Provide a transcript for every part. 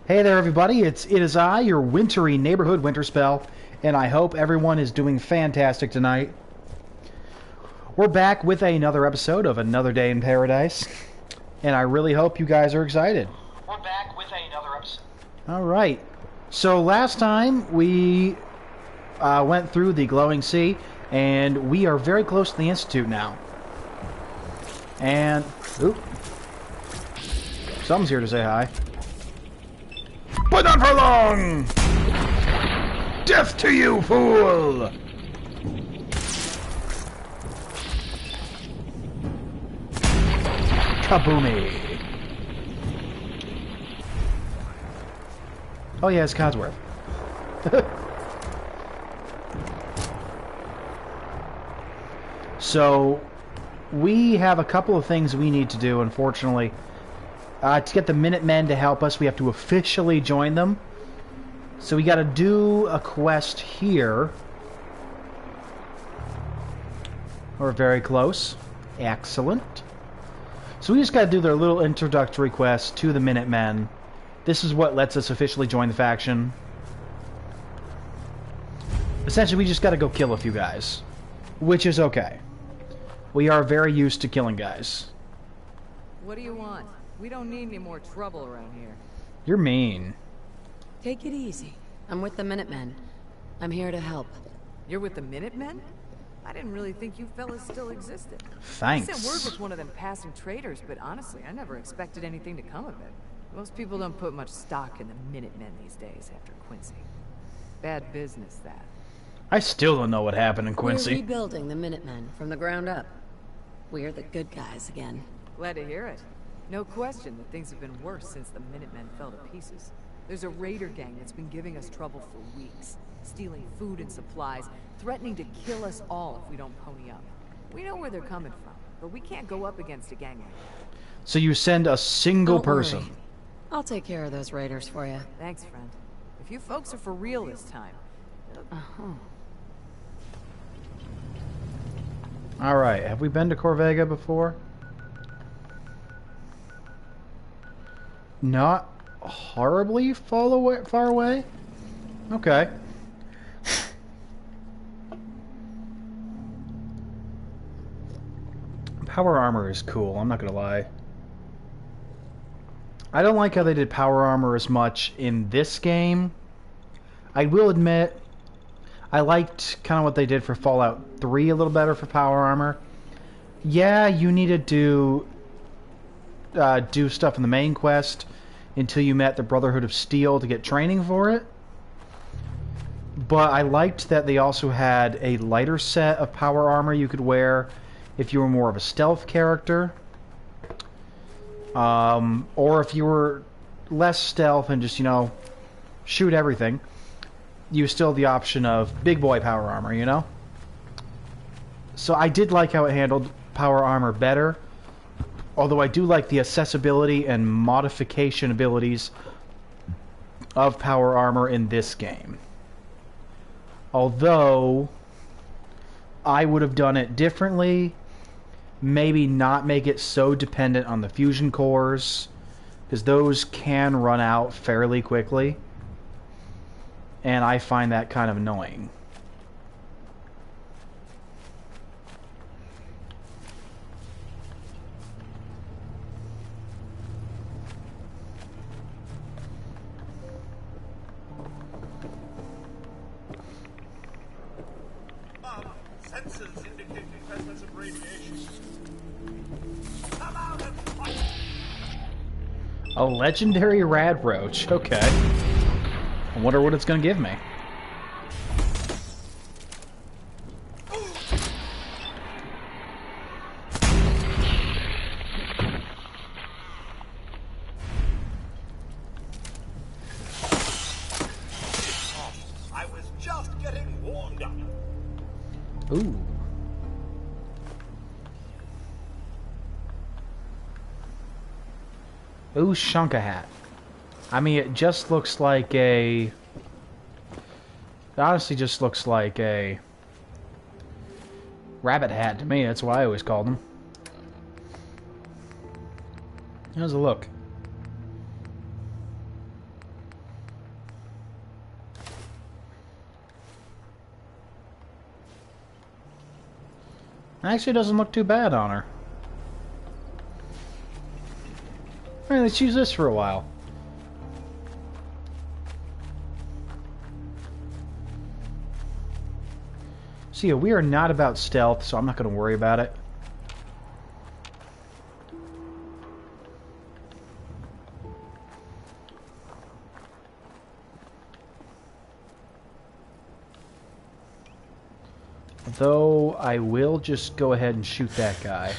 Hey there, everybody. It is I, your wintry neighborhood Winterspell, and I hope everyone is doing fantastic tonight. We're back with another episode of Another Day in Paradise, and I really hope you guys are excited. We're back with another episode. All right. So last time we went through the glowing sea, and we are very close to the Institute now. And oop, someone's here to say hi. But not for long! Death to you, fool! Kaboomy. Oh yeah, it's Codsworth. So, we have a couple of things we need to do, unfortunately. To get the Minutemen to help us, we have to officially join them. So we gotta do a quest here. We're very close. Excellent. So we just gotta do their little introductory quest to the Minutemen. This is what lets us officially join the faction. Essentially, we just gotta go kill a few guys. Which is okay. We are very used to killing guys. What do you want? We don't need any more trouble around here. You're mean. Take it easy. I'm with the Minutemen. I'm here to help. You're with the Minutemen? I didn't really think you fellas still existed. Thanks. I sent word with one of them passing traders, but honestly, I never expected anything to come of it. Most people don't put much stock in the Minutemen these days after Quincy. Bad business, that. I still don't know what happened in Quincy. We're rebuilding the Minutemen from the ground up. We're the good guys again. Glad to hear it. No question that things have been worse since the Minutemen fell to pieces. There's a raider gang that's been giving us trouble for weeks, stealing food and supplies, threatening to kill us all if we don't pony up. We know where they're coming from, but we can't go up against a gang like that. So you send a single Don't person. worry. I'll take care of those raiders for you. Thanks, friend. If you folks are for real this time... Alright, have we been to Corvega before? Not horribly far away? Okay. Power armor is cool, I'm not gonna lie. I don't like how they did power armor as much in this game. I will admit, I liked kind of what they did for Fallout 3 a little better for power armor. Yeah, you needed to do stuff in the main quest until you met the Brotherhood of Steel to get training for it. But I liked that they also had a lighter set of power armor you could wear if you were more of a stealth character. Or if you were less stealth and just, you know, shoot everything, you still have the option of big boy power armor, you know? So I did like how it handled power armor better. Although I do like the accessibility and modification abilities of power armor in this game. Although I would have done it differently. Maybe not make it so dependent on the fusion cores, because those can run out fairly quickly. And I find that kind of annoying. Sensors indicate the presence of radiation. Come out and fight! A legendary rad roach. Okay. I wonder what it's going to give me. I was just getting warmed up. Ooh. Ooh, Shunka hat. I mean, it just looks like a... It honestly just looks like a... rabbit hat to me. That's why I always called them. How's it look? Actually, doesn't look too bad on her. Alright, let's use this for a while. So yeah, we are not about stealth, so I'm not going to worry about it. Though I will just go ahead and shoot that guy.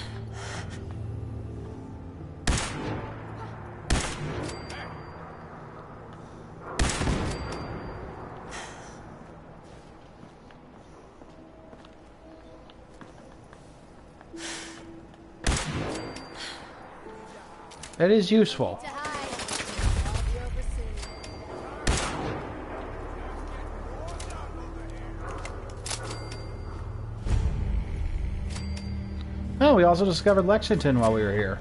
That is useful. Oh, we also discovered Lexington while we were here.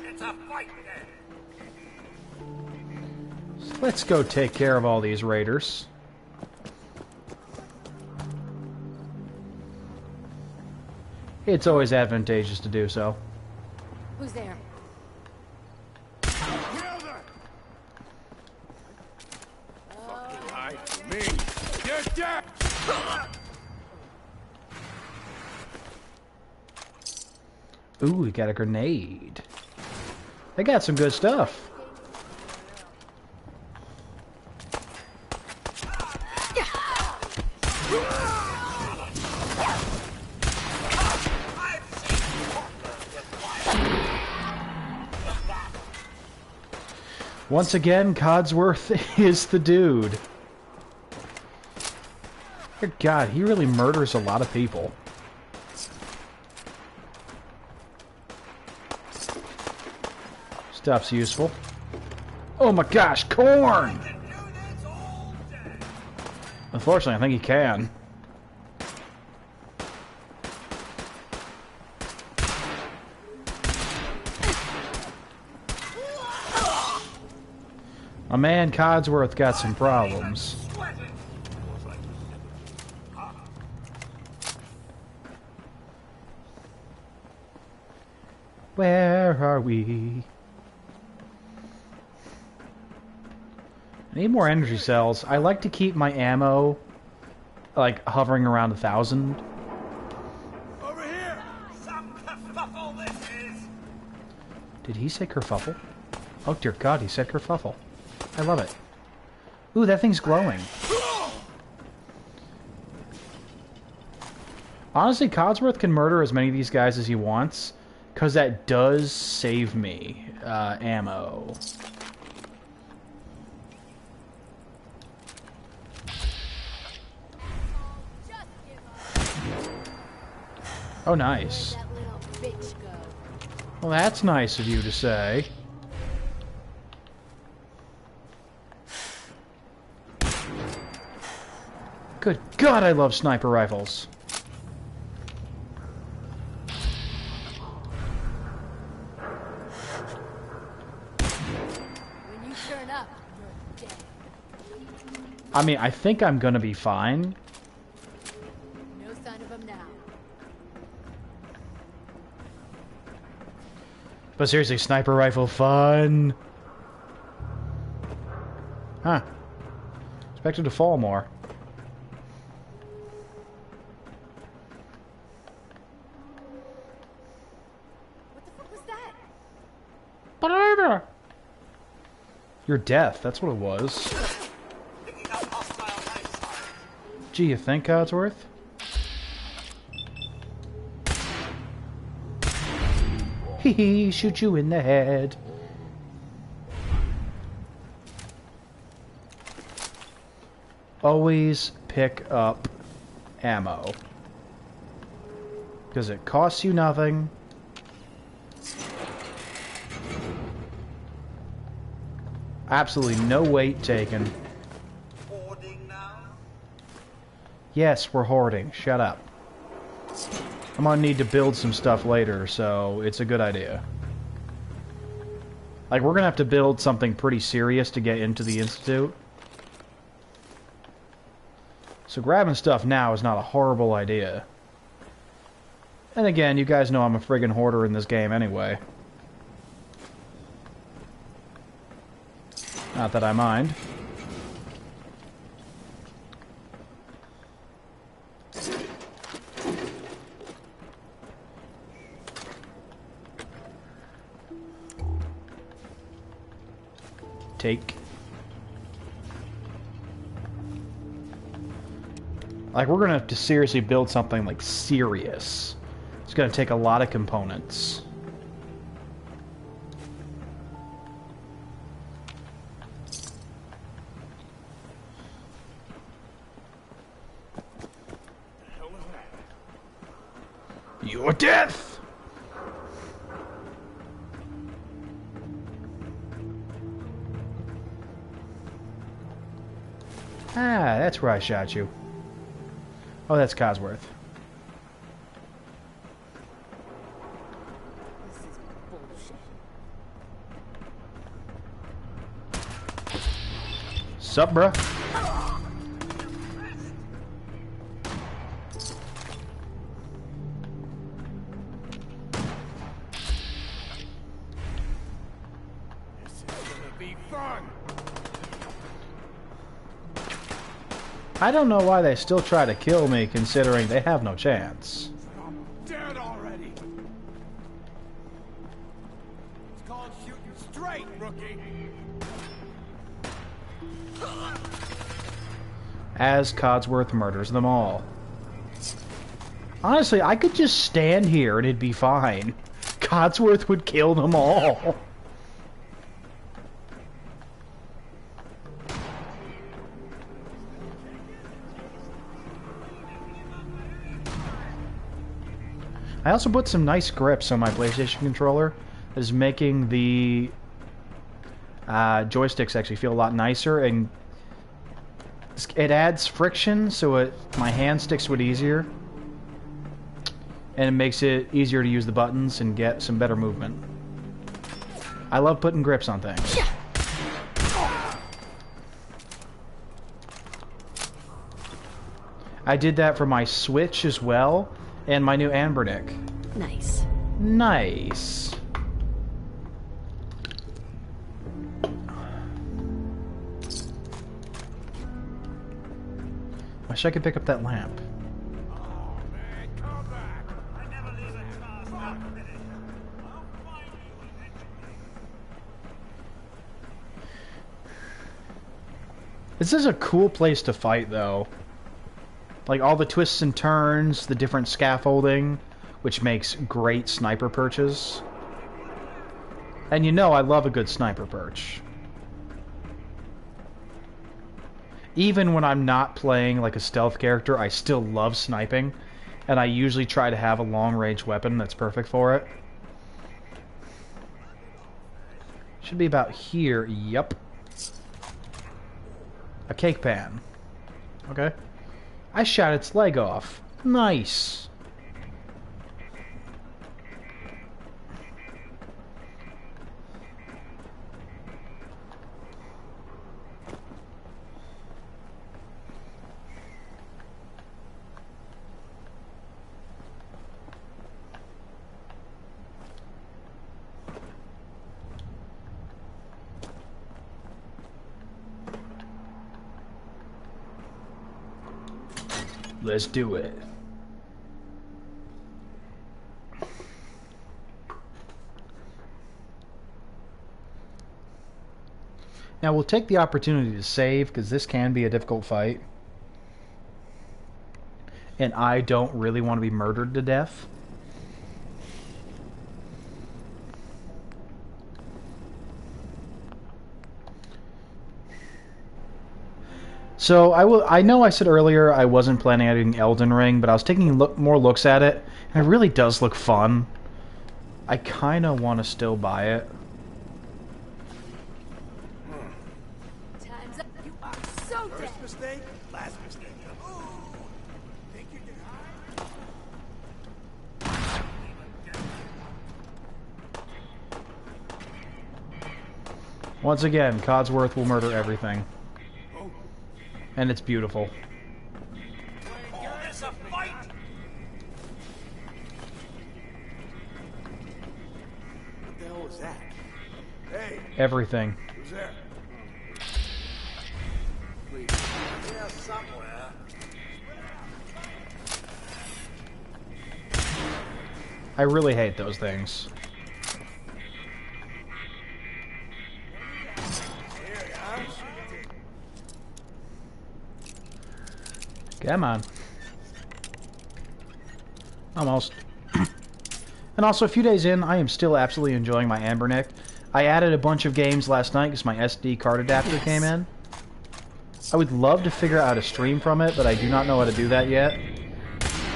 It's a fight day. So let's go take care of all these raiders. It's always advantageous to do so. Who's there? Ooh, we got a grenade. They got some good stuff. Once again, Codsworth is the dude. Dear God, he really murders a lot of people. Stuff's useful. Oh my gosh, corn! Unfortunately, I think he can. My man Codsworth got some problems. Where are we? I need more energy cells. I like to keep my ammo like hovering around 1,000. Over here! Some kerfuffle this is! Did he say kerfuffle? Oh dear God, he said kerfuffle. I love it. Ooh, that thing's glowing. Honestly, Codsworth can murder as many of these guys as he wants, because that does save me ammo. Oh, nice. Well, that's nice of you to say. Good God, I love sniper rifles. When you turn up, you're dead. I mean, I think I'm gonna be fine. No sign of him now. But seriously, sniper rifle fun. Huh. Expected to fall more. What the fuck was that? Your death, that's what it was. Gee, you think, Codsworth? Hee hee, shoot you in the head. Always pick up ammo. Because it costs you nothing. Absolutely no weight taken. Hoarding now? Yes, we're hoarding. Shut up. I'm gonna need to build some stuff later, so it's a good idea. Like, we're gonna have to build something pretty serious to get into the Institute. So grabbing stuff now is not a horrible idea. And again, you guys know I'm a friggin' hoarder in this game anyway. Not that I mind. Take. Like, we're gonna have to seriously build something, like, serious. It's gonna take a lot of components. Your death! Ah, that's where I shot you. Oh, that's Codsworth. This is bullshit. Sup, bruh? This is gonna be fun. I don't know why they still try to kill me, considering they have no chance. I'm dead already. It's called shooting straight, rookie. As Codsworth murders them all. Honestly, I could just stand here and it'd be fine. Codsworth would kill them all. I also put some nice grips on my PlayStation controller. That is making the joysticks actually feel a lot nicer, and it adds friction so my hand sticks to it easier. And it makes it easier to use the buttons and get some better movement. I love putting grips on things. I did that for my Switch as well, and my new Anbernic. Nice. Nice. Wish I could pick up that lamp. Oh man, come back. I never leave a task half finished. I'll find you eventually. This is a cool place to fight, though. Like, all the twists and turns, the different scaffolding, which makes great sniper perches. And you know I love a good sniper perch. Even when I'm not playing like a stealth character, I still love sniping. And I usually try to have a long-range weapon that's perfect for it. Should be about here. Yup. A cake pan. Okay. I shot its leg off. Nice. Let's do it. Now we'll take the opportunity to save, because this can be a difficult fight. And I don't really want to be murdered to death. So I know I said earlier I wasn't planning on doing Elden Ring, but I was taking more looks at it, and it really does look fun. I kind of want to still buy it. Time's up. You are so dead. First mistake, last mistake. Ooh. Think you can hide? Once again, Codsworth will murder everything. And it's beautiful. Oh, there's a fight! What the hell was that? Hey, Everything. who's there? Please. Yeah, somewhere. I really hate those things. Here you are. Come on. Almost. And also, a few days in, I am still absolutely enjoying my Ambernick. I added a bunch of games last night because my SD card adapter came in. I would love to figure out how to stream from it, but I do not know how to do that yet.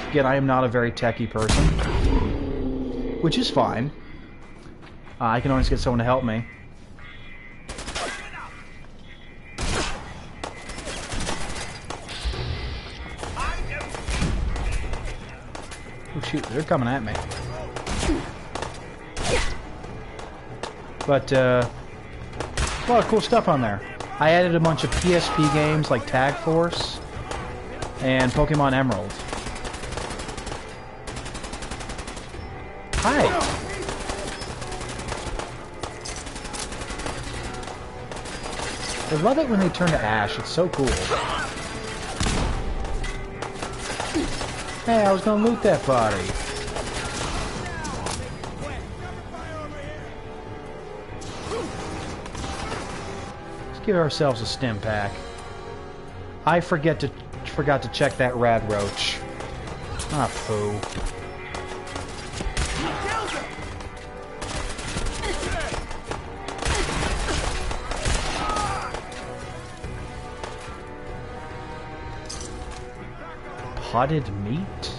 Again, I am not a very techie person. Which is fine. I can always get someone to help me. Oh shoot, they're coming at me. But, a lot of cool stuff on there. I added a bunch of PSP games like Tag Force and Pokemon Emerald. Hi! I love it when they turn to ash, it's so cool. Hey, I was gonna loot that body. Let's give ourselves a stim pack. I forgot to check that rad roach. Ah, poo. Potted meat?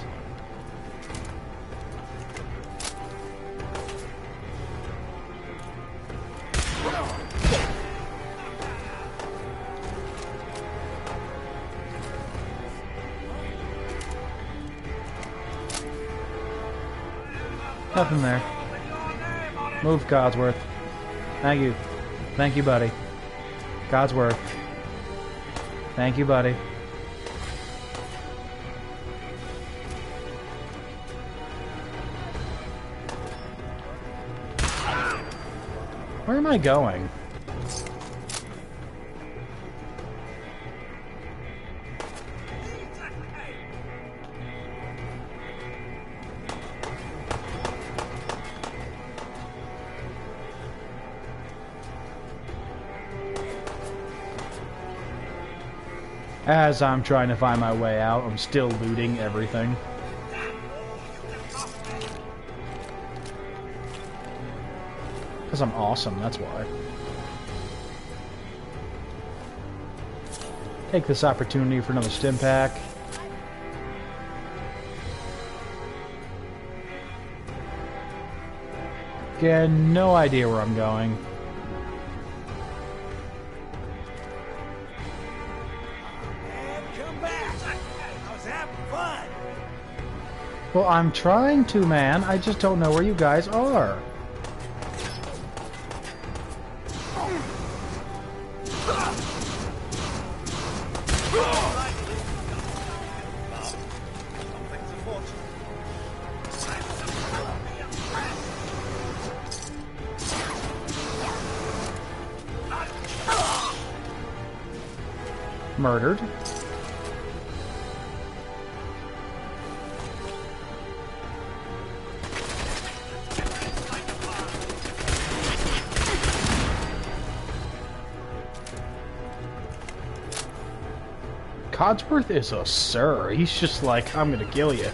Nothing there. Move, Codsworth. Thank you. Thank you, buddy. Codsworth. Thank you, buddy. Where am I going? As I'm trying to find my way out, I'm still looting everything. Because I'm awesome, that's why. Take this opportunity for another stim pack. Again, no idea where I'm going. Come back! I was having fun! Well, I'm trying to, man. I just don't know where you guys are. Murdered. Codsworth is a sir. He's just like, I'm gonna kill you.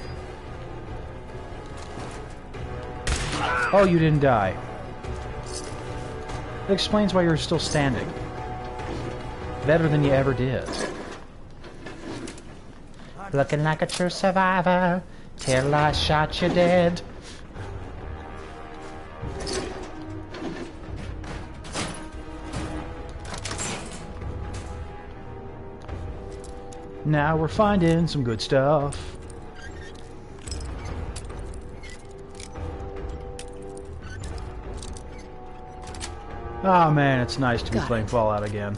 Oh, you didn't die. That explains why you're still standing. Better than you ever did. Looking like a true survivor till I shot you dead. Now we're finding some good stuff. Oh man, it's nice to be Got playing it. Fallout again.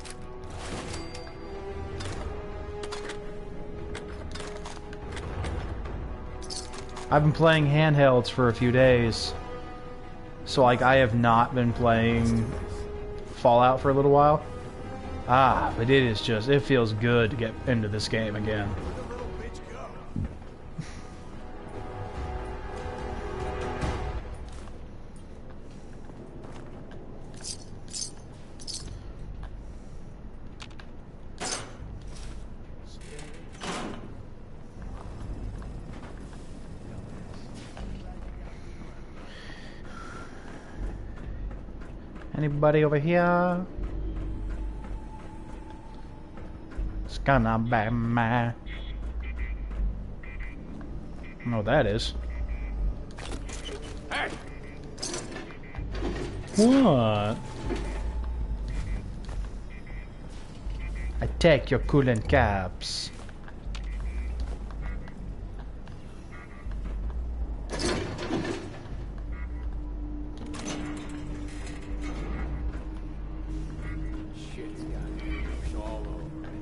I've been playing handhelds for a few days, so like I have not been playing Fallout for a little while. Ah, but it is just, it feels good to get into this game again. Where'd the little bitch go? Anybody over here? It's gonna be my... I don't know what that is. Hey! What? I take your coolant caps. Shit's got neighbors all over it.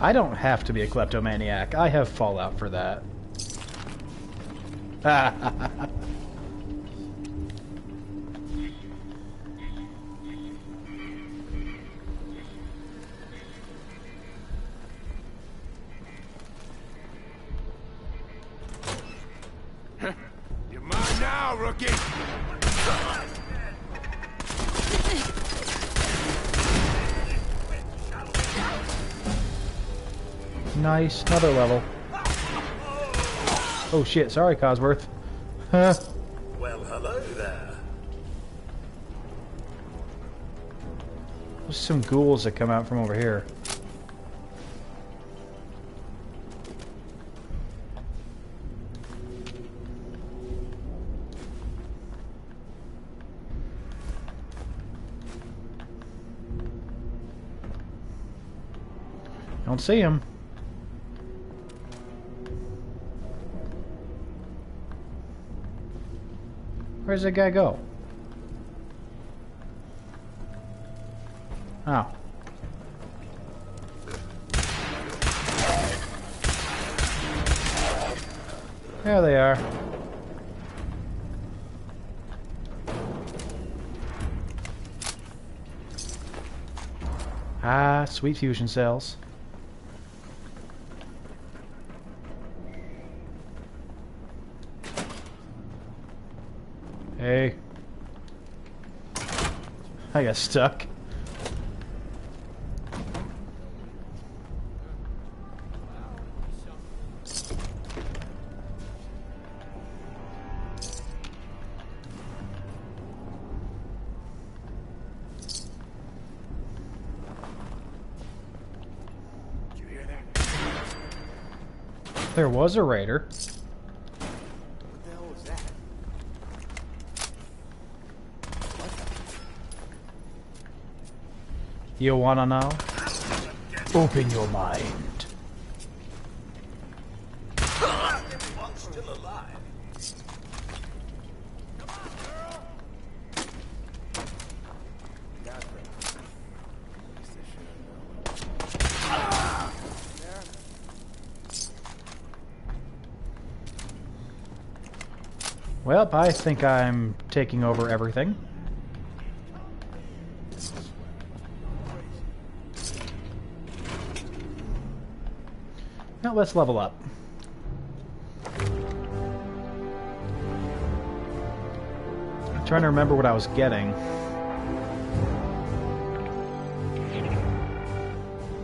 I don't have to be a kleptomaniac. I have Fallout for that. You're mine now, rookie! Nice, another level. Oh shit, sorry Cosworth. Huh. Well, hello there. There's some ghouls that come out from over here. Don't see him. Where's that guy go? Oh. There they are. Ah, sweet fusion cells. Hey. I got stuck. Did you hear that? There was a raider. What the hell was that? You wanna know? Open your mind. One's still alive. Come on, girl! Got them. At least I should have known. Well, I think I'm taking over everything. Now let's level up. I'm trying to remember what I was getting.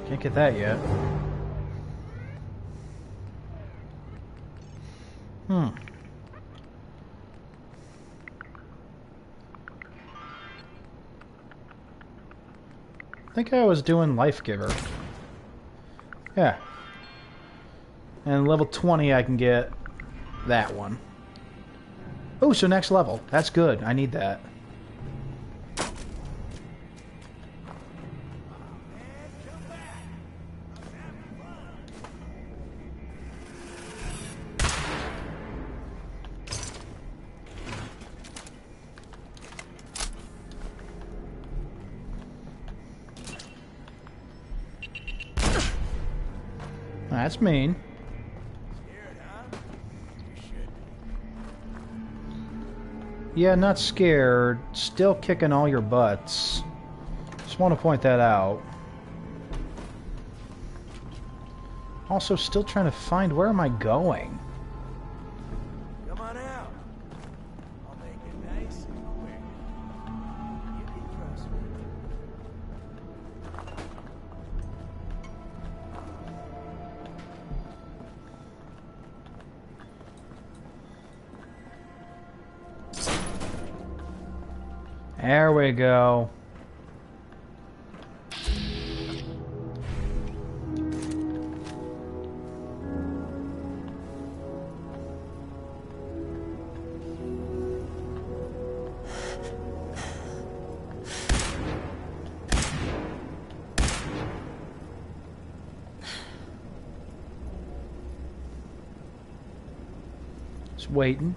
Can't get that yet. I think I was doing Life Giver. Yeah. And level 20 I can get that one. Oh, so next level. That's good. I need that. That's mean. Scared, huh? You should be. Yeah, not scared. Still kicking all your butts. Just want to point that out. Also, still trying to find where am I going? Come on out. I'll make it nice and quick. You can trust me. There we go. Just waiting.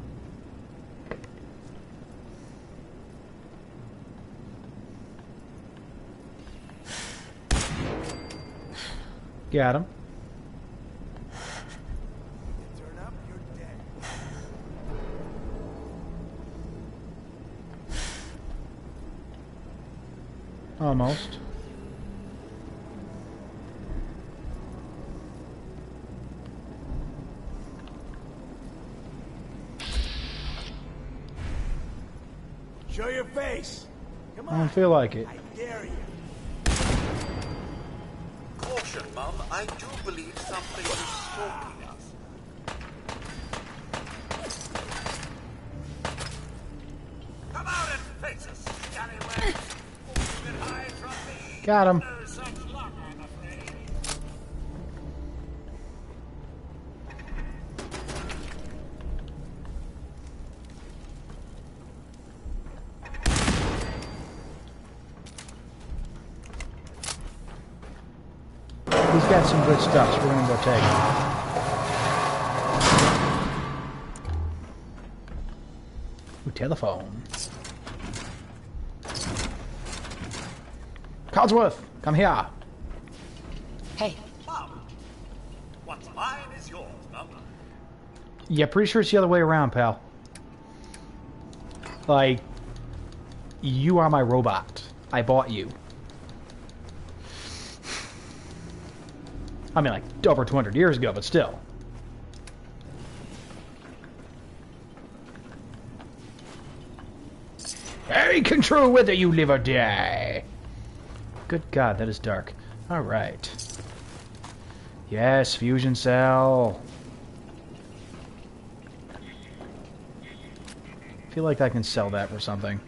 Got him. Turn up, you're dead. Almost. Show your face. Come I on. don't feel like it. I dare you. Caution, Mum. I do believe something is stalking us. Come out and face us, scallywags. You can hide from me. Got him. No such luck, I'm afraid. He's got some good stuff, so we're gonna go take it. Ooh, telephone. Codsworth, come here. Hey, Mum, what's mine is yours, Mum. Yeah, pretty sure it's the other way around, pal. Like, you are my robot. I bought you. I mean, like, over 200 years ago, but still. I control whether you live or die. Good God, that is dark. Alright. Yes, fusion cell. I feel like I can sell that for something.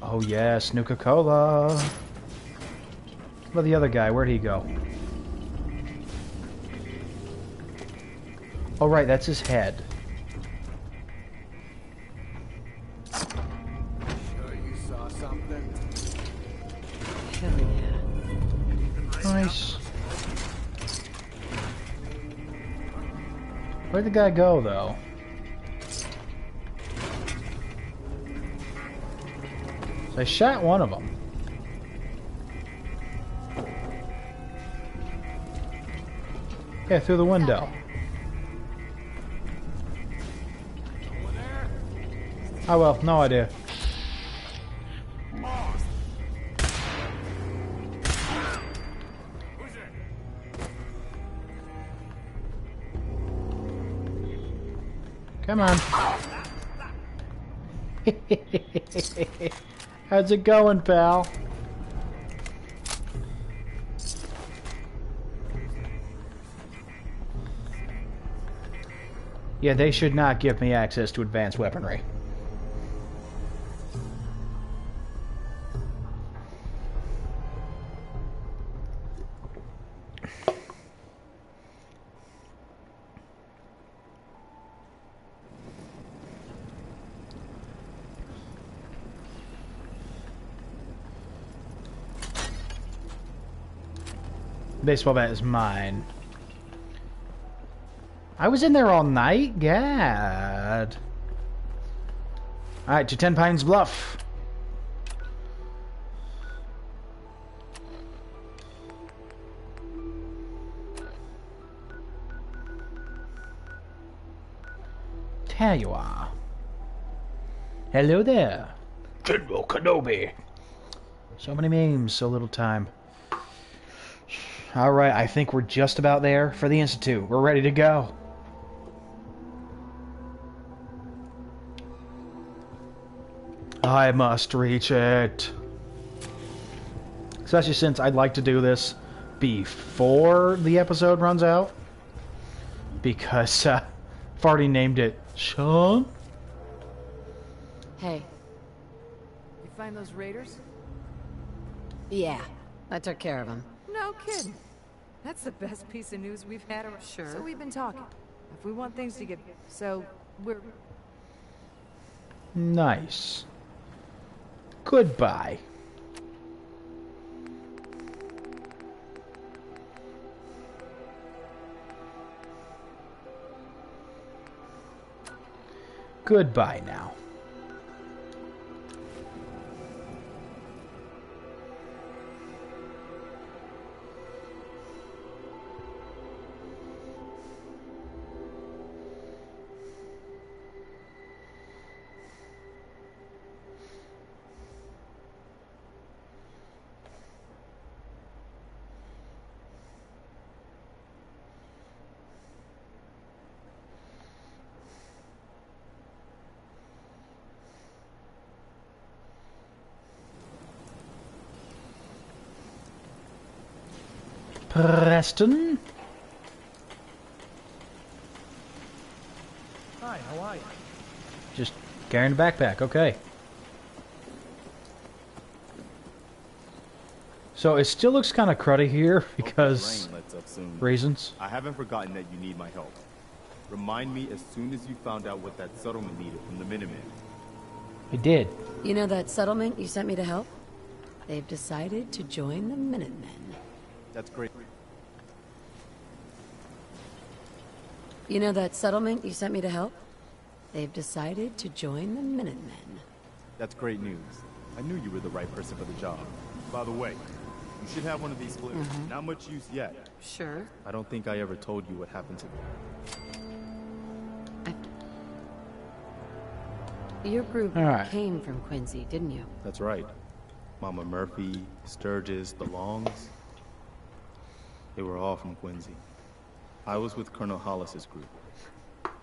Oh yes, Nuka-Cola. What about the other guy? Where'd he go? Oh right, that's his head. Sure you saw something? hell yeah. Nice. Where'd the guy go, though? So I shot one of them. Yeah, through the window. Over there? Oh well, no idea. Pause. Who's it? Come on. How's it going, pal? Yeah, they should not give me access to advanced weaponry. Baseball bat is mine. I was in there all night? Gad. Alright, to 10 Pines Bluff. Here you are. Hello there. General Kenobi. So many memes, so little time. Alright, I think we're just about there for the Institute. We're ready to go. I must reach it. Especially since I'd like to do this before the episode runs out. Because I've already named it Sean. Hey. You find those raiders? Yeah, I took care of him. No kidding. That's the best piece of news we've had around. Sure. So we've been talking. If we want things to get... So, we're... Nice. Goodbye. Goodbye now. Preston? Hi, how are you? Just carrying a backpack, okay. So it still looks kind of cruddy here because Rain lets up soon. reasons. I haven't forgotten that you need my help. Remind me as soon as you found out what that settlement needed from the Minutemen. I did. You know that settlement you sent me to help? They've decided to join the Minutemen. That's great. You know that settlement you sent me to help? They've decided to join the Minutemen. That's great news. I knew you were the right person for the job. By the way, you should have one of these flares. Not much use yet. Sure. I don't think I ever told you what happened to me. Your group All right. came from Quincy, didn't you? That's right. Mama Murphy, Sturgis, the Longs. They were all from Quincy. I was with Colonel Hollis's group,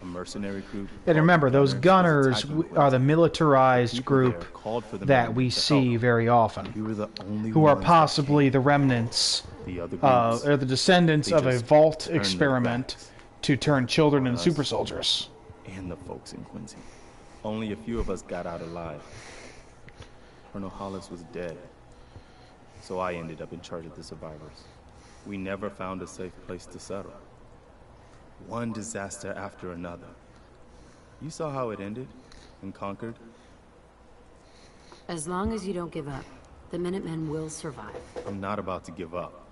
a mercenary group. And remember, those gunners attacking are the Quincy. militarized People there group called for the that men we to see help. very often, We were the only who are ones that possibly came. the remnants, The other groups, or the descendants they of a just vault turned their experiment backs to turn children on into us. super soldiers. and the folks in Quincy. Only a few of us got out alive. Colonel Hollis was dead, so I ended up in charge of the survivors. We never found a safe place to settle. One disaster after another. You saw how it ended in Concord? As long as you don't give up, the Minutemen will survive. I'm not about to give up,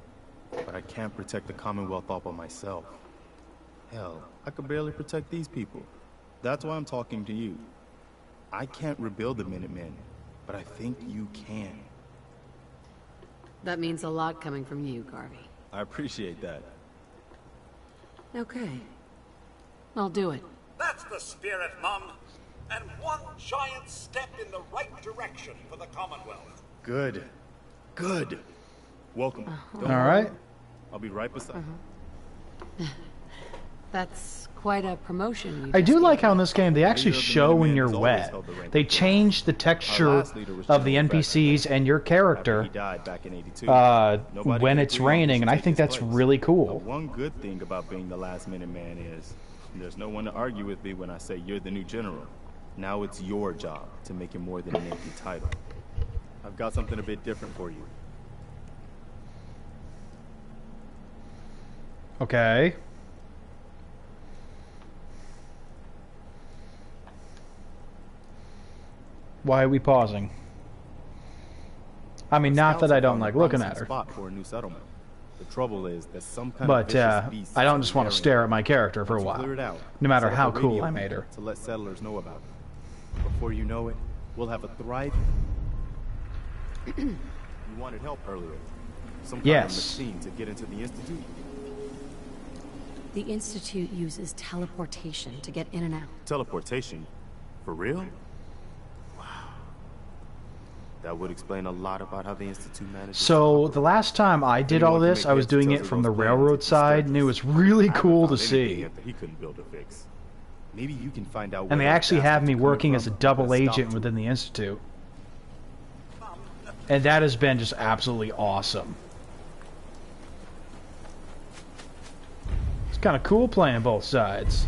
but I can't protect the Commonwealth all by myself. Hell, I could barely protect these people. That's why I'm talking to you. I can't rebuild the Minutemen, but I think you can. That means a lot coming from you, Garvey. I appreciate that. Okay. I'll do it. That's the spirit, Mum. And one giant step in the right direction for the Commonwealth. Good. Good. Welcome. Don't All worry. right. I'll be right beside you. That's quite a promotion. I do like how in it. this game they actually Leader of the show when Minutemen you're has always wet. held the rank They of general. change the Our texture last leader was of the General NPCs and your After character he died back in 82. when Nobody it's could agree on who raining, should and I take think his that's place. really The cool. one good thing about being the last Minuteman is there's no one to argue with me when I say you're the new general. Now it's your job to make it more than an empty title. I've got something a bit different for you. Okay. Why are we pausing? I mean, not Scouts that I have don't found a like looking promising at her, spot for a new settlement. The trouble is that some kind of but vicious beast I don't is just want to tearing stare it. at my character for a Let's while, clear it out. no matter Set up how a cool radio I made her. to let settlers know about it. Before you know it, we'll have a thriving. You wanted help earlier. Some kind Yes. of machine to get into the institute. The Institute uses teleportation to get in and out. Teleportation? For real? Wow. That would explain a lot about how the Institute managed. So the last time I did all this, I was doing it from the railroad side, and it was really cool to see. He couldn't build a fix. Maybe you can find out. And they actually have me working as a double agent within the Institute. And that has been just absolutely awesome. It's kind of cool playing both sides.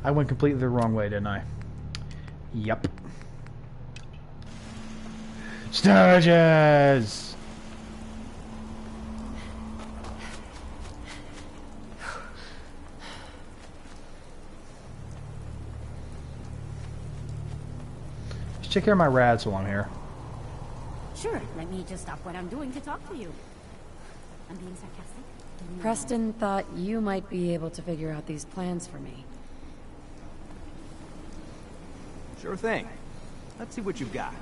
I went completely the wrong way, didn't I? Yep. Sturges! Just take care of my rads while I'm here. Sure, let me just stop what I'm doing to talk to you. I'm being sarcastic. Preston thought you might be able to figure out these plans for me. Sure thing. Let's see what you've got.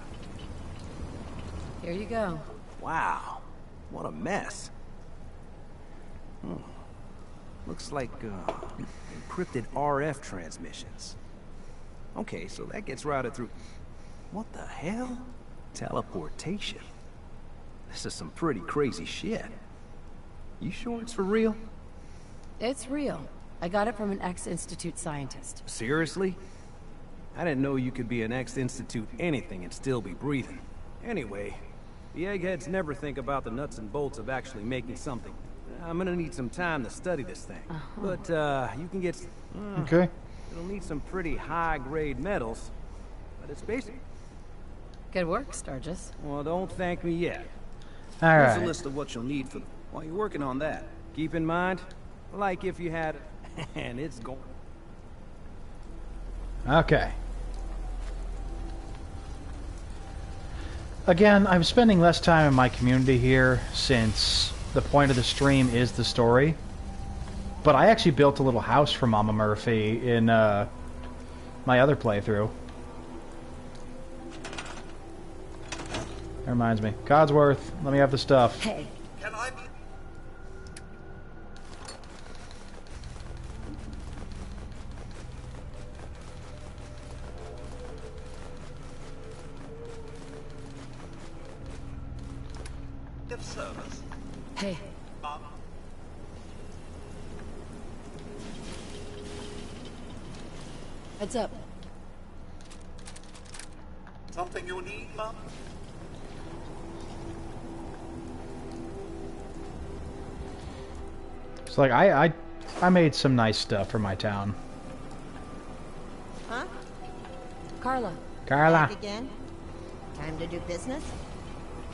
Here you go. Wow, what a mess. Looks like encrypted RF transmissions. Okay, so that gets routed through... What the hell? Teleportation. This is some pretty crazy shit. You sure it's for real? It's real. I got it from an ex-Institute scientist. Seriously? I didn't know you could be an ex-Institute anything and still be breathing. Anyway, the eggheads never think about the nuts and bolts of actually making something. I'm gonna need some time to study this thing. But, you can get... Okay. It'll need some pretty high-grade metals, but it's basic. Good work, Sturgis. Well, don't thank me yet. Alright. Here's a list of what you'll need for while you're working on that. Keep in mind, like if you had... and it's going... Okay. Again, I'm spending less time in my community here since the point of the stream is the story. But I actually built a little house for Mama Murphy in my other playthrough. That reminds me. Codsworth, let me have the stuff. Hey. Can I be... of service? Hey. Mom? Heads up. Something you need, Mom? It's like I made some nice stuff for my town. Huh? Carla. Carla. Back again? Time to do business?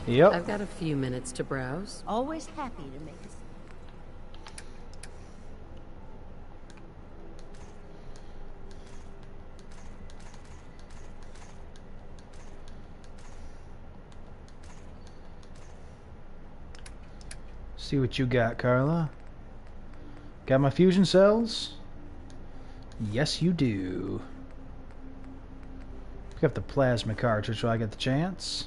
Yep. I've got a few minutes to browse. Always happy to make us. See what you got, Carla. Got my fusion cells? Yes, you do. Pick up the plasma cartridge while I get the chance.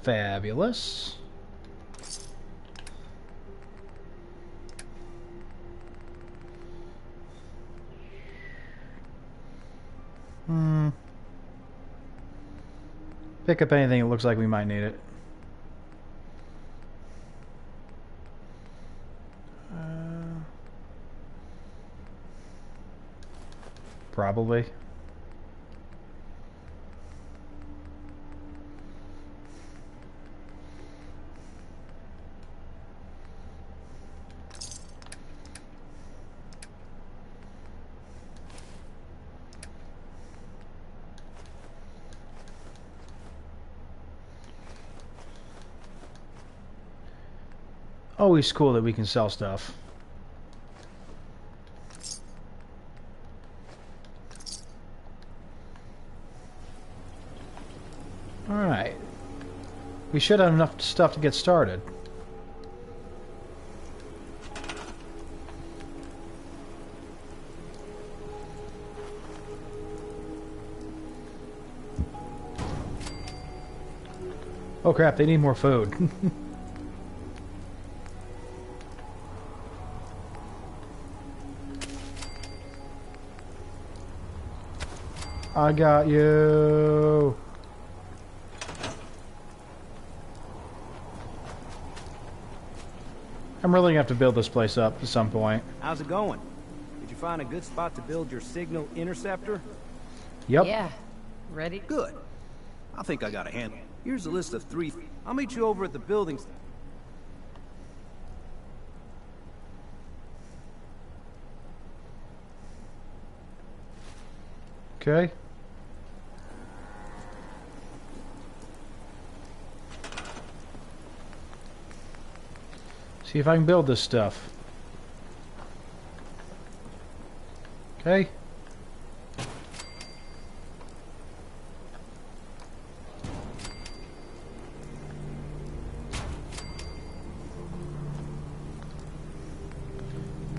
Fabulous. Pick up anything that looks like we might need it. Probably. Always cool that we can sell stuff. Alright. We should have enough stuff to get started. Oh crap, they need more food. I got you. I'm really gonna have to build this place up at some point. How's it going? Did you find a good spot to build your signal interceptor? Yep. Yeah. Ready? Good. I think I got a handle. Here's a list of 3. I'll meet you over at the buildings. Okay. See if I can build this stuff. Okay.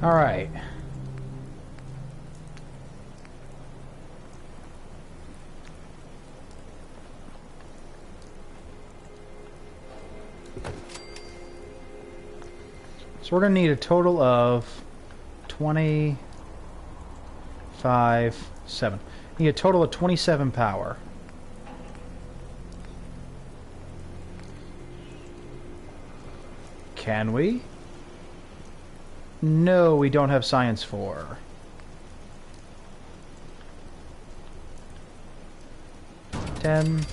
All right. So we're going to need a total of 7. Need a total of 27 power. Can we? No, we don't have science for. 10,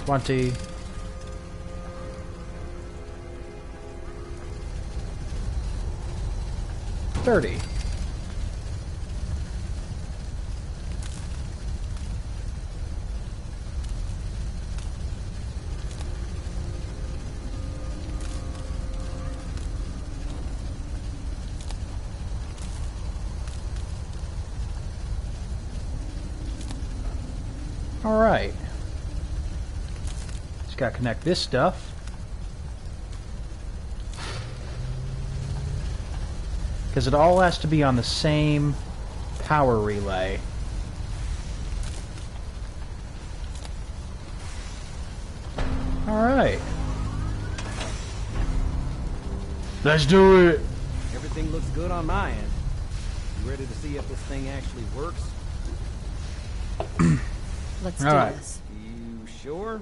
20. 30. All right. Just gotta connect this stuff. Because it all has to be on the same power relay. Alright. Let's do it! Everything looks good on my end. You ready to see if this thing actually works? Let's do Alright. this. You sure?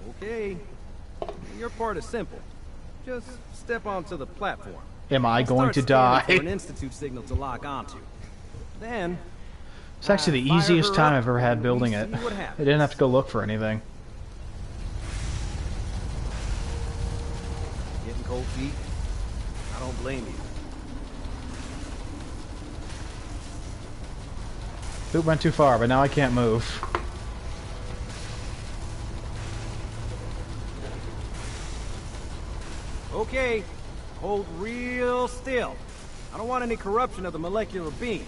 Okay. Your part is simple. Just step onto the platform. Am I going to Start scanning for die? an institute signal to lock onto. Then It's actually the fire easiest her time up I've ever had and building we it. see what I happens. didn't have to go look for anything. Getting cold feet? I don't blame you. It went too far, but now I can't move. Okay, hold real still. I don't want any corruption of the molecular beam.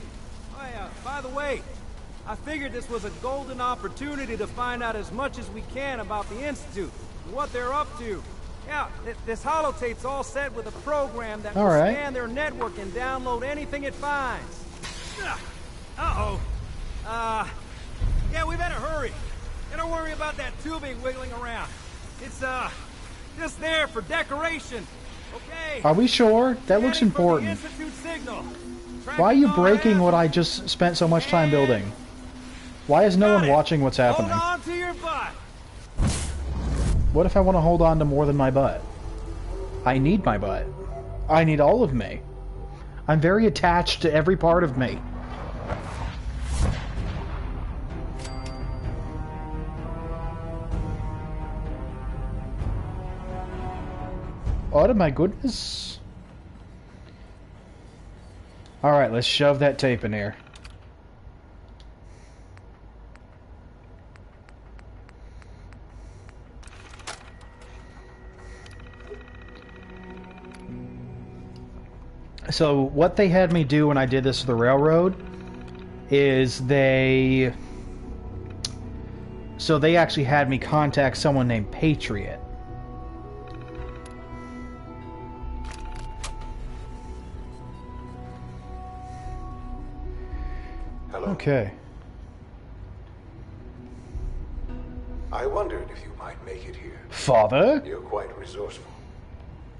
Oh yeah, by the way, I figured this was a golden opportunity to find out as much as we can about the Institute and what they're up to. Yeah, this holotape's all set with a program that will Alright. scan their network and download anything it finds. Uh-oh. Yeah, we better hurry. And don't worry about that tubing wiggling around. It's, just there for decoration. Okay. Are we sure? That looks Scanning for the important. Institute signal. Why are you Tracking breaking RF. what I just spent so much time building? Why is no Got one it. watching what's happening? Hold on to your butt. What if I want to hold on to more than my butt? I need my butt. I need all of me. I'm very attached to every part of me. Oh my goodness. Alright, let's shove that tape in here. So what they had me do when I did this to the railroad is they actually had me contact someone named Patriot. Hello. Okay. I wondered if you might make it here. Father? You're quite resourceful.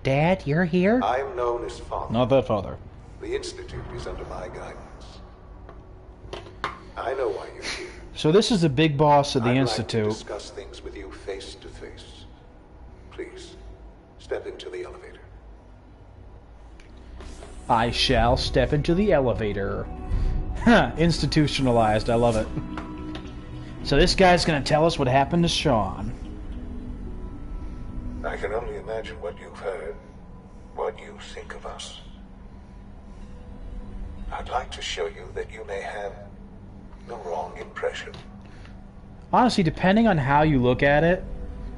Dad, you're here? I'm known as Father. Not that father. The Institute is under my guidance. I know why you're here. So this is the big boss of the I'd Institute. like to discuss things with you face to face. Please, step into the elevator. I shall step into the elevator. Huh, institutionalized. I love it. So this guy's gonna tell us what happened to Sean. I can only imagine what you've heard, what you think of us. I'd like to show you that you may have the wrong impression. Honestly, depending on how you look at it,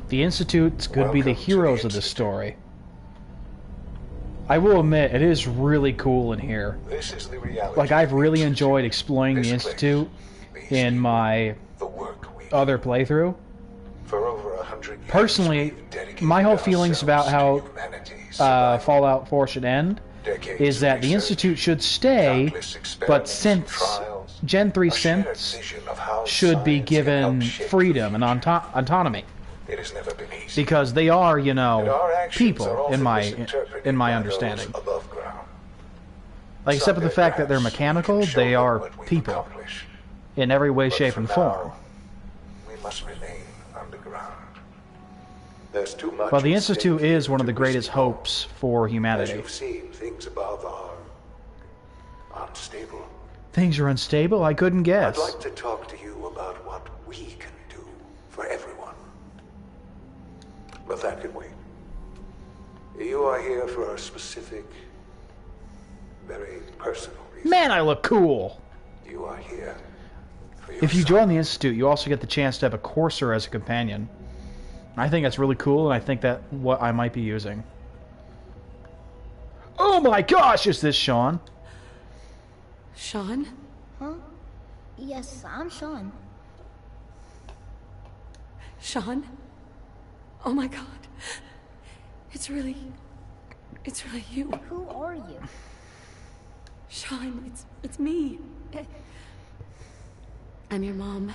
the Institute could be the heroes of this story. I will admit, it is really cool in here. This is the reality. Like, I've really enjoyed exploring the Institute in my other playthrough. For over 100 years, Personally, my whole feelings about how Fallout 4 should end is that the Institute should stay, but synths, Gen 3 synths, should be given freedom and autonomy. It has never been easy. Because they are, you know, people, in my understanding. Like, except for the fact that they're mechanical, they are people. In every way, shape, and form. We must remain underground. There's too much. Well, the Institute is one of the greatest hopes for As humanity. you've seen, things above are unstable. Things are unstable? I couldn't guess. I'd like to talk to you about what we can do for everyone. But that can wait. You are here for a specific, very personal reason. Man, I look cool! You are here for your If you son. join the Institute, you also get the chance to have a courser as a companion. I think that's really cool, and I think that what I might be using. Oh my gosh, is this Sean? Sean? Huh? Yes, I'm Sean. Sean? Oh my god. It's really you. Who are you? Sean, it's me. I'm your mom.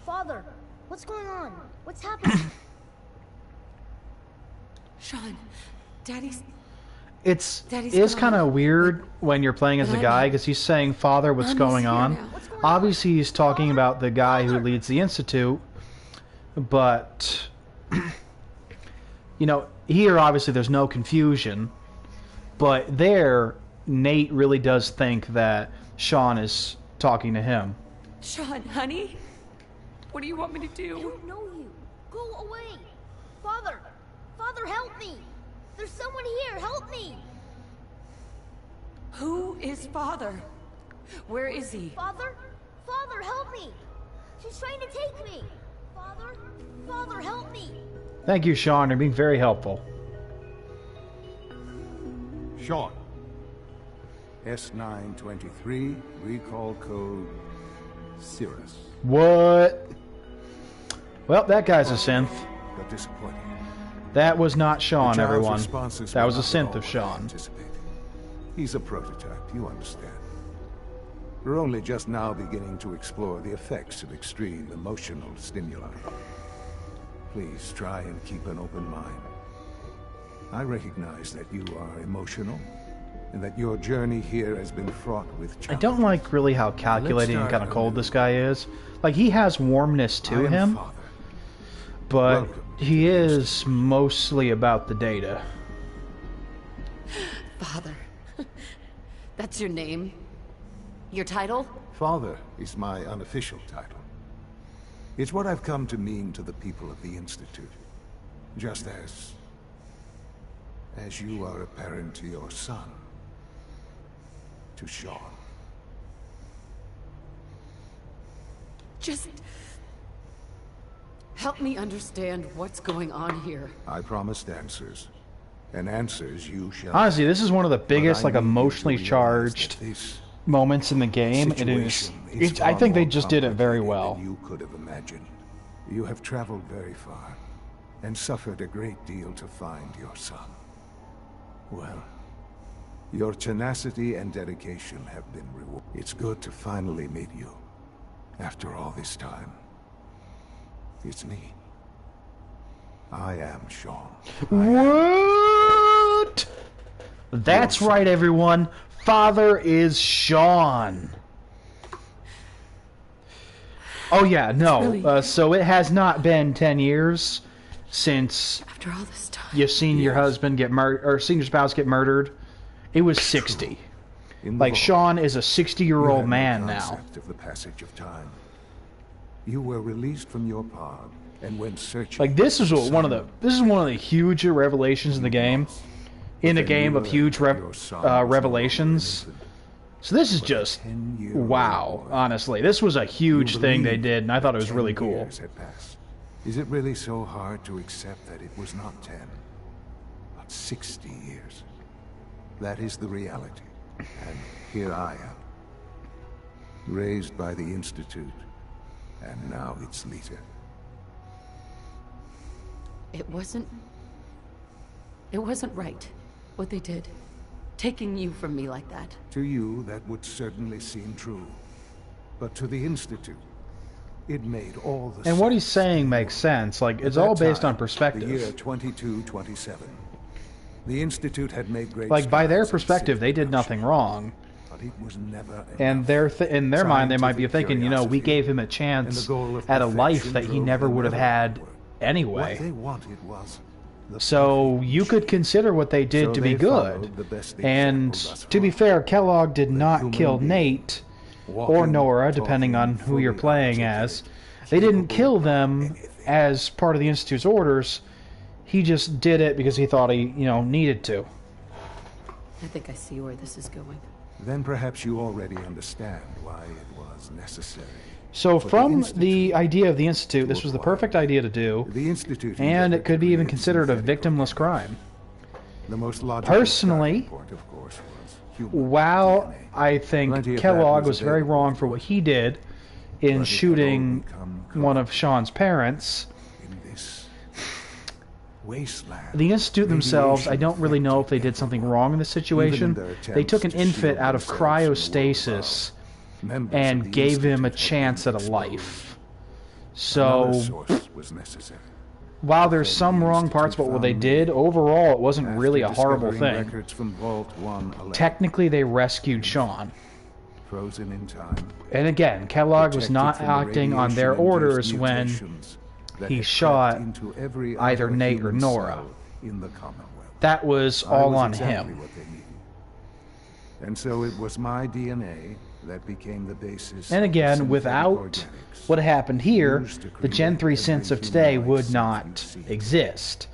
Father, what's going on? What's happening? Sean, Daddy's... It's Daddy's kind of weird when you're playing as the guy, because he's saying, Father, what's going on? Obviously, he's talking about the guy who leads the Institute, but... you know, here, obviously, there's no confusion, but there, Nate really does think that Sean is talking to him. Sean, honey? What do you want me to I do? don't know you. Go away. Father! Father, help me! There's someone here, help me! Who is Father? Where is he? Father? Father, help me! She's trying to take me! Father? Father, help me! Thank you, Sean. You're being very helpful. Sean. S923, recall code Cirrus. What? Well, that guy's a synth. Got disappointed. That was not The Sean, child's everyone. responses That were was a not at synth all of Sean. anticipated. He's a prototype, you understand. We're only just now beginning to explore the effects of extreme emotional stimuli. Please try and keep an open mind. I recognize that you are emotional, and that your journey here has been fraught with I challenge. don't like really how calculating and kind of cold this guy is. Like, he has warmness to him, but he is mostly about the data. Father. That's your name? Your title? Father is my unofficial title. It's what I've come to mean to the people of the Institute. Just as you are a parent to your son. To Sean. Just... help me understand what's going on here. I promised answers. And answers you shall... Honestly, this is one of the biggest, But I like, need you to emotionally realize charged that this moments in the game. It is. situation I far think they more just did it very complicated well. than you could have imagined. You have traveled very far, and suffered a great deal to find your son. Well, your tenacity and dedication have been rewarded. It's good to finally meet you. After all this time. It's me. I am Sean. What? That's right, everyone. Father is Sean. Oh yeah, no. So it has not been 10 years since After all this time, you've seen your husband get murdered, or seen your spouse get murdered. It was 60. Like Sean is a 60-year-old man now. Of the passage of time. You were released from your pod and went searching. Like this is one of the huge revelations in the game. In a game of huge revelations. So this is just wow. Honestly, this was a huge thing they did, and I thought it was really cool. Is it really so hard to accept that it was not 10, but 60 years? That is the reality. And here I am, raised by the Institute, and now its leader. it wasn't right, what they did. Taking you from me like that. To you, that would certainly seem true. But to the Institute, it made all the sense. And what he's saying makes sense. Like, it's all based on perspective. The year 2227. The Institute had made great like, by their perspective, they did nothing wrong. But it was never and in their mind, they might be thinking, you know, we gave him a chance at a life that he never would have had anyway. What they wanted was so you could consider what they did to be good. And to be fair, Kellogg did not kill Nate or Nora, depending on who you're playing as. They didn't kill them as part of the Institute's orders. He just did it because he thought he, needed to. I think I see where this is going. Then perhaps you already understand why it was necessary. So from the idea of the Institute, this was the perfect idea to do, and it could be even considered a victimless crime. The most logical personally, of course, while I think Kellogg was very wrong for what he did in shooting one of Sean's parents, the Institute themselves, I don't really know if they did something wrong in this situation. They took an infant out of cryostasis and gave him a chance at a life. So, while there's some wrong parts about what they did, overall it wasn't really a horrible thing. Technically, they rescued Sean. And again, Kellogg was not acting on their orders when he shot either Nate or Nora. That was all on him. And so it was my DNA that became the basis. And again, without what happened here, the Gen 3 synths of today would not exist.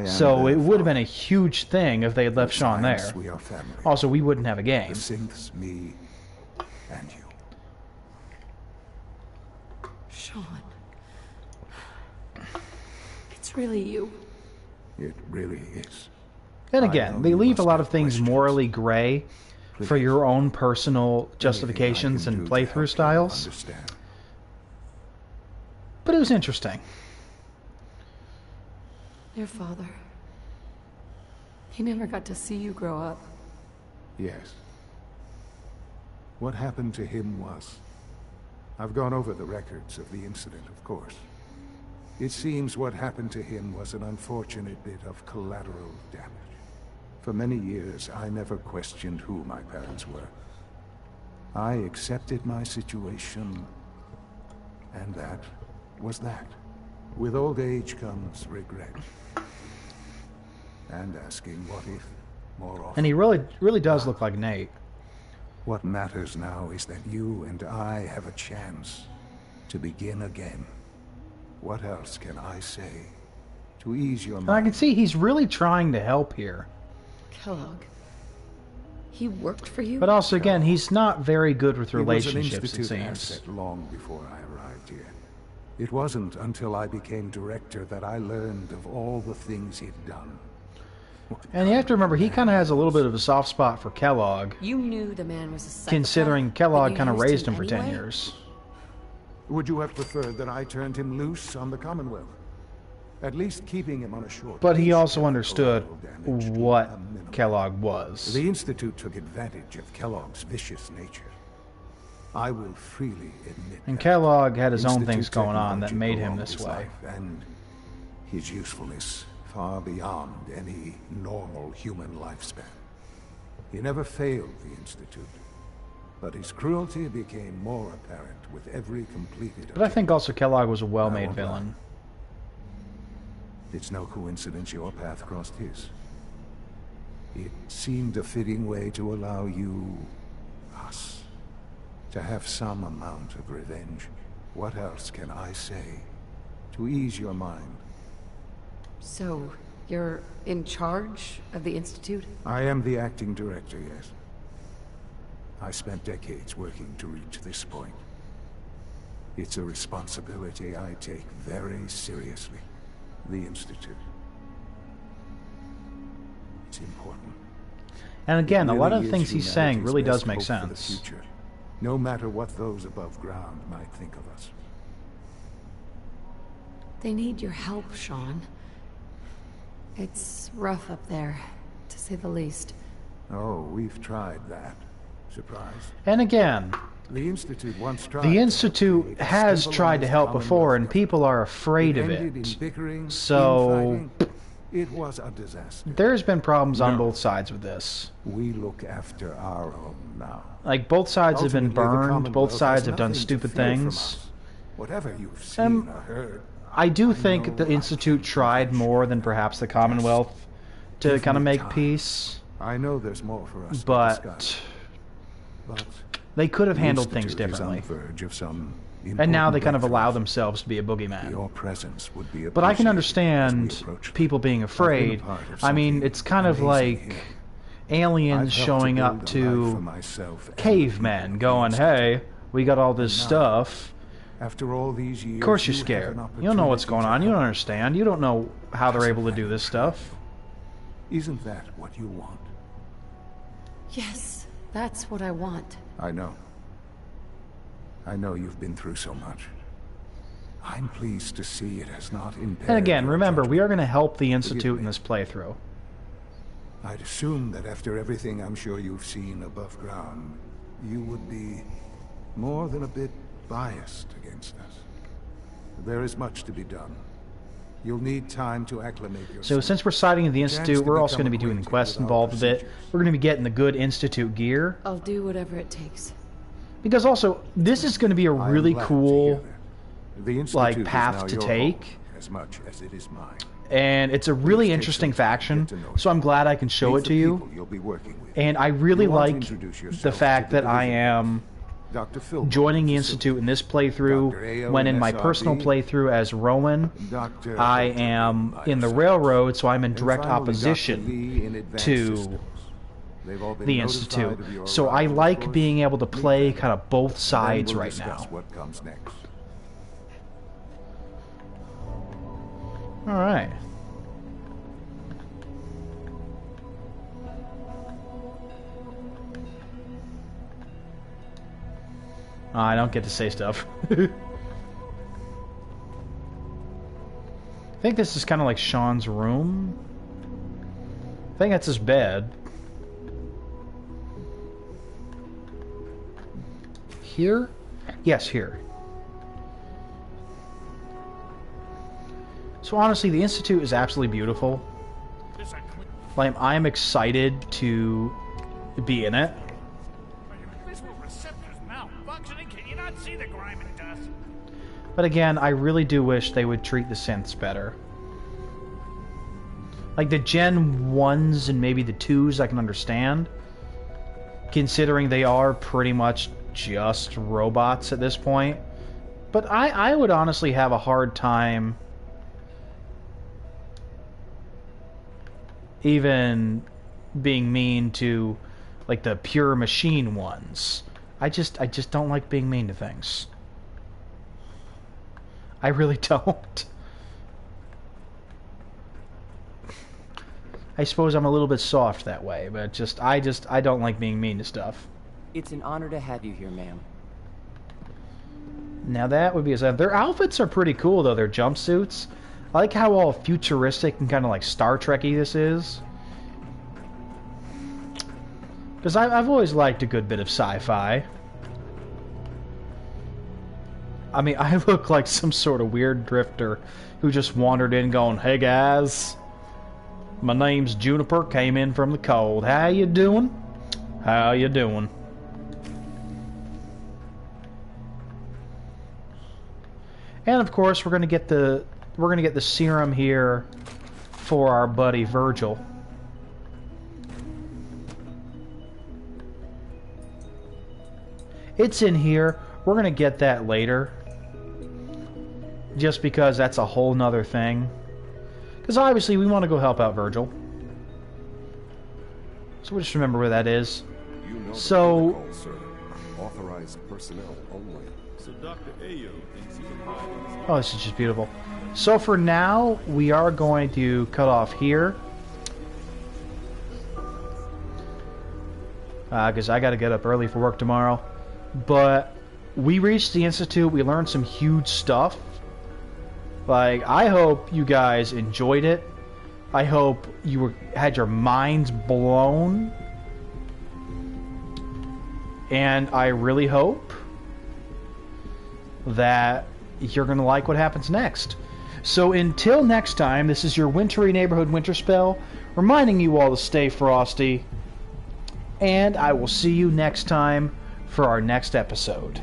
So it would have been a huge thing if they had left Sean there. Also, we wouldn't have a game. The synths, me, and you. Sean. It's really you. It really is. And again, they leave a lot of things morally gray for your own personal justifications and playthrough styles. But it was interesting. Your father. He never got to see you grow up. Yes. What happened to him was... I've gone over the records of the incident, of course. It seems what happened to him was an unfortunate bit of collateral damage. For many years, I never questioned who my parents were. I accepted my situation, and that was that. With old age comes regret. And asking what if more often. And he really does look like Nate. What matters now is that you and I have a chance to begin again. What else can I say to ease your mind? And I can see he's really trying to help here. Kellogg. He worked for you? But also, again, he's not very good with relationships, it seems. seems. Long before I arrived here. It wasn't until I became director that I learned of all the things he'd done. And you have to remember, he kind of has a little bit of a soft spot for Kellogg. You knew the man was a psychopath, considering Kellogg kind of raised him for 10 years. Would you have preferred that I turned him loose on the Commonwealth? At least keeping him on a short... But he also understood what Kellogg was. The Institute took advantage of Kellogg's vicious nature. I will freely admit. And Kellogg had his own things going on that made him this way. And his usefulness far beyond any normal human lifespan. He never failed the Institute, but his cruelty became more apparent with every completed... But I think also Kellogg was a well-made Now, villain. It's no coincidence your path crossed his. It seemed a fitting way to allow you, us, to have some amount of revenge. What else can I say to ease your mind? So, you're in charge of the Institute? I am the acting director, yes. I spent decades working to reach this point. It's a responsibility I take very seriously. The Institute. It's important. And again, It a lot really of the things is he's saying humanity's really does best make hope for the sense. future, no matter what those above ground might think of us. They need your help, Sean. It's rough up there, to say the least. Oh, we've tried that. Surprise. And again, The Institute once tried. the Institute has tried to help before, and people are afraid of ended in it. bickering, So, infighting. It was a disaster. there's been problems on both sides with this. We look after our own now. Like, both sides have been Ultimately, the burned, Commonwealth both sides has have done nothing to stupid fear from things. us. Whatever you've seen or heard, I do think the Institute tried more than perhaps the Commonwealth to Give kind of me make time. peace, I know there's more for us to but discuss. But they could have the handled things Institute is on differently. the verge of some And now they important kind of allow breakthroughs. themselves to be a boogeyman. Your presence would be But I can appreciated understand as we approach people being afraid. part of I mean, something it's kind of amazing like here. aliens I've helped to showing build up a life to for myself and cavemen the going, hey, we got all this now, stuff. After all these years, Of course you're you have scared. an You don't know what's opportunity going on. to You don't help. understand. You don't know how they're able to do this stuff. Isn't that what you want? Yes, that's what I want. I know. I know you've been through so much. I'm pleased to see it has not impaired. And again, your remember, we judgment. are going to help the Forgive Institute me. in this playthrough. I'd assume that after everything I'm sure you've seen above ground, you would be more than a bit biased against us. There is much to be done. You'll need time to acclimate yourself. So since we're siding in the Chance Institute, to we're also become going to be doing acquainted quests with our involved with it. procedures. We're going to be getting the good Institute gear. I'll do whatever it takes. Because also, this is going to be a I am really glad to cool, hear that. The Institute like, is path now to your take. home as much as it is mine. And it's a really Please take interesting some time to faction, get to know so it. I'm glad I can show Meet it the to you. people you'll be working with. And I really You want to like introduce the yourself fact to the that I division. am Dr. Philbrook joining the of the Institute in this Dr. playthrough, Ao when in my SRD, personal playthrough as Rowan, Dr. I Hilton am by in the your side. railroad, so I'm in And direct finally, Dr. opposition Lee in Advanced to Systems. They've all been the notified Institute. of your So I arrival, of like course. being able to Meet play them, kind of both and then sides we'll right discuss now. what comes next. Alright. Oh, I don't get to say stuff. I think this is kind of like Sean's room. I think that's his bed. Here? Yes, here. So honestly, the Institute is absolutely beautiful. Like, I'm excited to be in it. Visual receptors malfunctioning. Can you not see the grime and dust? But again, I really do wish they would treat the synths better. Like the Gen 1s and maybe the 2s I can understand, considering they are pretty much just robots at this point. But I would honestly have a hard time even being mean to like the pure machine ones. I just don't like being mean to things. I really don't. I suppose I'm a little bit soft that way, but I don't like being mean to stuff. It's an honor to have you here, ma'am. Now that would be their outfits are pretty cool though, their jumpsuits. I like how all futuristic and kind of like Star Trek-y this is. Because I've always liked a good bit of sci-fi. I mean, I look like some sort of weird drifter who just wandered in going, "Hey guys, my name's Juniper, came in from the cold. How you doing? How you doing?" And of course, we're gonna get the serum here for our buddy Virgil. It's in here. We're gonna get that later. Just because that's a whole nother thing. Because obviously we want to go help out Virgil. So we'll just remember where that is. You know so... the protocol, sir. Authorized personnel only. So Dr. Ayo thinks you can hide in this. Oh, this is just beautiful. So for now, we are going to cut off here. Because I got to get up early for work tomorrow. But we reached the Institute. We learned some huge stuff. Like, I hope you guys enjoyed it. I hope you had your minds blown. And I really hope that you're going to like what happens next. So until next time, this is your wintry neighborhood Winterspell, reminding you all to stay frosty. And I will see you next time for our next episode.